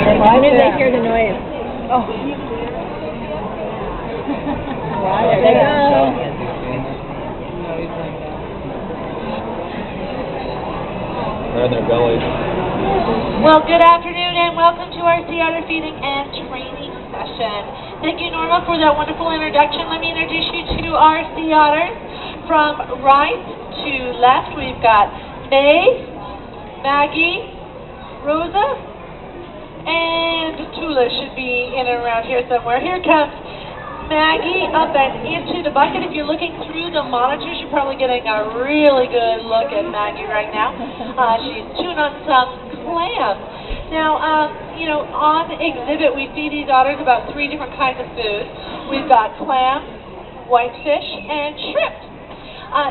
As soon as they hear the noise. Oh. Wow, there they go. They're in their bellies. Well, good afternoon and welcome to our sea otter feeding and training session. Thank you, Norma, for that wonderful introduction. Let me introduce you to our sea otters. From right to left, we've got May, Maggie, Rosa, and Tula should be in and around here somewhere. Here comes Maggie up and into the bucket. If you're looking through the monitors, you're probably getting a really good look at Maggie right now. She's chewing on some clams. Now, on exhibit, we feed these otters about 3 different kinds of food. We've got clams, whitefish, and shrimp.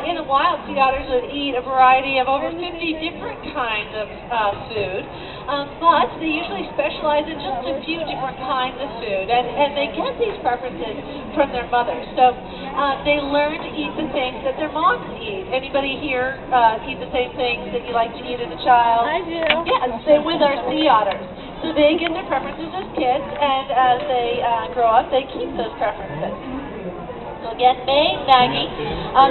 In the wild, sea otters would eat a variety of over 50 different kinds of food, but they usually specialize in just a few different kinds of food, and they get these preferences from their mothers. So they learn to eat the things that their moms eat. Anybody here eat the same things that you like to eat as a child? I do. Yeah, same with our sea otters. So they get their preferences as kids, and as they grow up, they keep those preferences. So again, May, Maggie,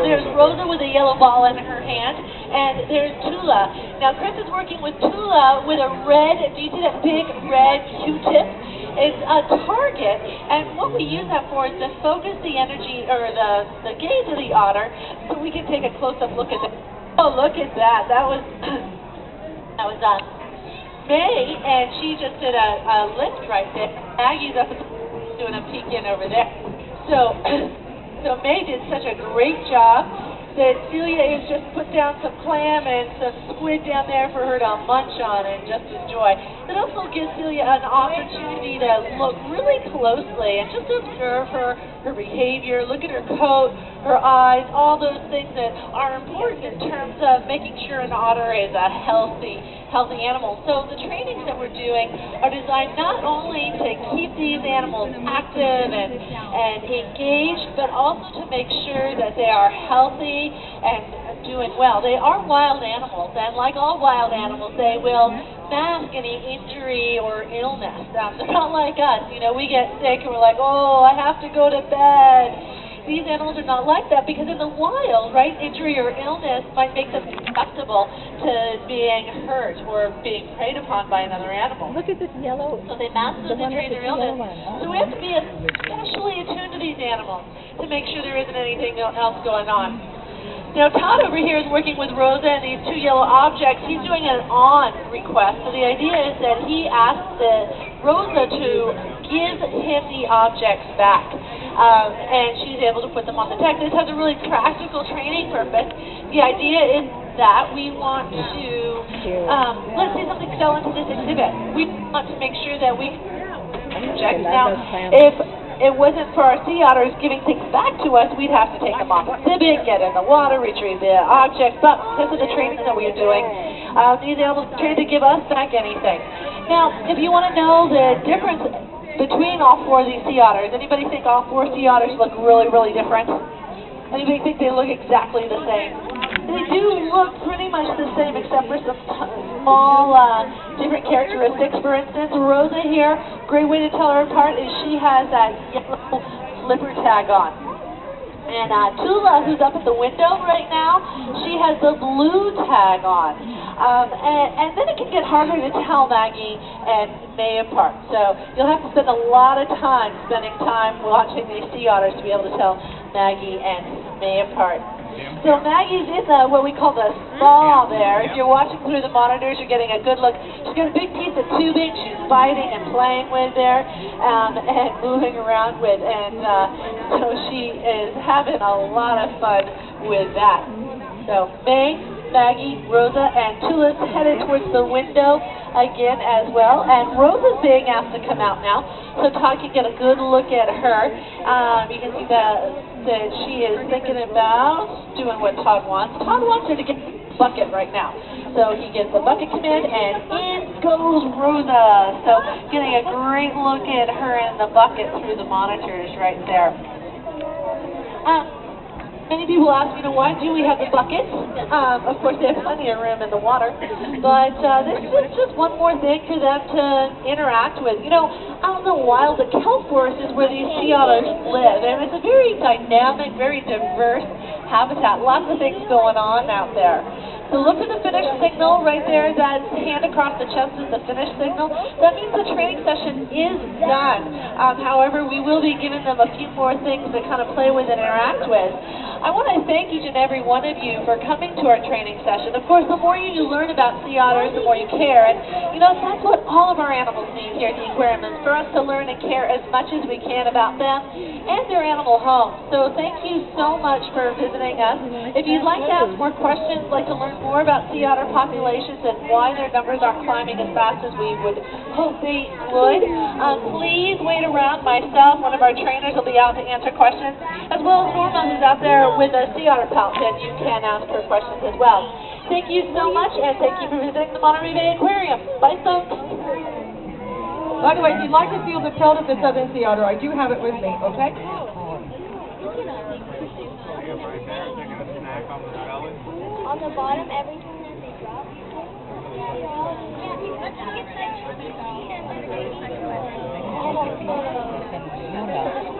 there's Rosa with a yellow ball in her hand, and there's Tula. Now Chris is working with Tula with a red, do you see that big red Q-tip? It's a target, and what we use that for is to focus the energy, or the gaze of the otter, so we can take a close-up look at it. Oh, look at that. That was, May, and she just did a lift right there. Maggie's up at the doing a peek in over there. So May did such a great job that Celia has just put down some clam and some squid down there for her to munch on and just enjoy. It also gives Celia an opportunity to look really closely and just observe her behavior, look at her coat, her eyes, all those things that are important in terms of making sure an otter is a healthy animal. So the trainings that we're doing are designed not only to keep these animals active and engaged, but also to make sure that they are healthy and doing well. They are wild animals, and like all wild animals, they will mask any injury or illness. They're not like us. We get sick and we're like, oh, I have to go to bed. These animals are not like that, because in the wild, right, injury or illness might make them susceptible to being hurt or being preyed upon by another animal. Look at this yellow. So they mask those injuries or illness. So we have to be especially attuned to these animals to make sure there isn't anything else going on. Now Todd over here is working with Rosa and these 2 yellow objects. He's doing an on request. So the idea is that he asks Rosa to give him the objects back. And she's able to put them on the deck. This has a really practical training purpose. The idea is that we want to, let's say something fell into this exhibit. We want to make sure that we objects. Now, if it wasn't for our sea otters giving things back to us, we'd have to take them off exhibit, get in the water, retrieve the objects. But because of the training that we're doing, these animals are trained to give us back anything. Now, if you want to know the difference between all 4 of these sea otters, anybody think all 4 sea otters look really, really different? Anybody think they look exactly the same? They do look pretty much the same, except for some small different characteristics. For instance, Rosa here, great way to tell her apart is she has that yellow flipper tag on. And Tula, who's up at the window right now, she has the blue tag on. And then it can get harder to tell Maggie and May apart. So you'll have to spend a lot of time watching these sea otters to be able to tell Maggie and May apart. So Maggie's in what we call the spa there. If you're watching through the monitors, you're getting a good look. She's got a big piece of tubing she's biting and playing with there and moving around with. And so she is having a lot of fun with that. So May, Maggie, Rosa, and Tula's headed towards the window again as well. And Rosa's being asked to come out now, so Todd can get a good look at her. You can see that she is thinking about doing what Todd wants. Todd wants her to get the bucket right now. So he gets the bucket come in, and in goes Rosa. So getting a great look at her in the bucket through the monitors right there. Many people ask, why do we have the buckets? Of course, they have plenty of room in the water, but this is just one more thing for them to interact with. Out in the wild, the kelp forest is where these sea otters live, and it's a very dynamic, very diverse habitat. Lots of things going on out there. So look at the finish signal right there. That hand across the chest is the finish signal. That means the training session is done. However, we will be giving them a few more things to kind of play with and interact with. I want to thank each and every one of you for coming to our training session. Of course, the more you learn about sea otters, the more you care. And, that's what all of our animals need here at the aquarium, is for us to learn and care as much as we can about them and their animal home. So thank you so much for visiting us. If you'd like to ask more questions, like to learn more about sea otter populations and why their numbers aren't climbing as fast as we would hope they would, please wait around. Myself, one of our trainers, will be out to answer questions, as well as Norma, who's out there with a sea otter pouch, and you can ask her questions as well. Thank you so much, and thank you for visiting the Monterey Bay Aquarium. Bye, folks. By the way, if you'd like to feel the coat of the southern sea otter, I do have it with me, okay? On the bottom, every time that they drop. Yeah, let's get that.